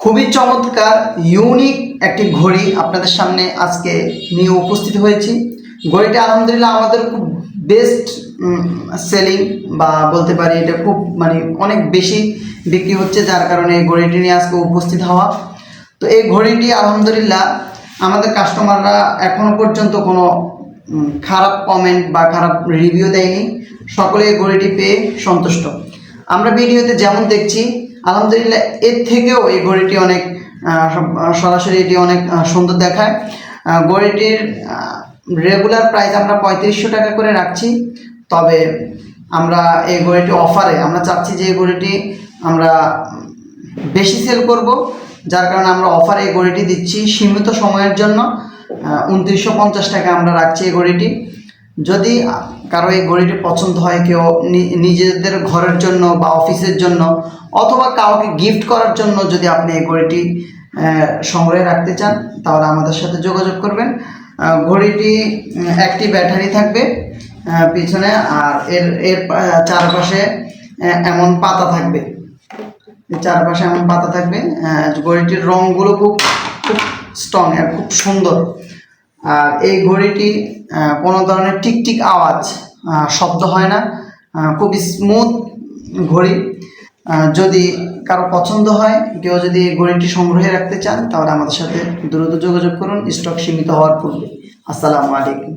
খুবই চমৎকার ইউনিক একটি ঘড়ি আপনাদের সামনে আজকে নিয়ে উপস্থিত হয়েছি। ঘড়িটা আলহামদুলিল্লাহ আমাদের খুব বেস্ট সেলিং বা বলতে পারি এটা খুব অনেক বেশি বিক্রি হচ্ছে, যার কারণে এই ঘড়িটি নিয়ে আজকে উপস্থিত হওয়া। তো এই ঘড়িটি আলহামদুলিল্লাহ আমাদের কাস্টমাররা এখনো পর্যন্ত কোনো খারাপ কমেন্ট বা খারাপ রিভিউ দেয়নি, সকলে এই ঘড়িটি পেয়ে সন্তুষ্ট। আমরা ভিডিওতে যেমন দেখছি আলহামদুলিল্লাহ এর থেকেও এই ঘড়িটি অনেক সরাসরি এটি অনেক সুন্দর দেখায়। ঘড়িটির রেগুলার প্রাইস আমরা 3500 টাকা করে রাখছি, তবে আমরা এই ঘড়িটি অফারে আমরা চাচ্ছি যে এই ঘড়িটি আমরা বেশি সেল করব, যার কারণে আমরা অফারে এই ঘড়িটি দিচ্ছি সীমিত সময়ের জন্য। 2950 টাকা আমরা রাখছি এই ঘড়িটি। যদি কারো এই ঘড়িটি পছন্দ হয়, কেউ নিজেদের ঘরের জন্য বা অফিসের জন্য অথবা কাউকে গিফট করার জন্য যদি আপনি এই ঘড়িটি সংগ্রহে রাখতে চান, তাহলে আমাদের সাথে যোগাযোগ করবেন। ঘড়িটি একটি ব্যাটারি থাকবে পিছনে, আর এর চারপাশে এমন পাতা থাকবে, চারপাশে এমন পাতা থাকবে। ঘড়িটির রঙগুলো খুব খুব স্ট্রং, খুব সুন্দর। আর এই ঘড়িটি কোনো ধরনের টিকটিক আওয়াজ শব্দ হয় না, খুব স্মুথ ঘড়ি। যদি কারো পছন্দ হয়, কেউ যদি এই ঘড়িটি সংগ্রহে রাখতে চান, তাহলে আমাদের সাথে দ্রুত যোগাযোগ করুন, স্টক সীমিত হওয়ার পূর্বে। আসসালামু আলাইকুম।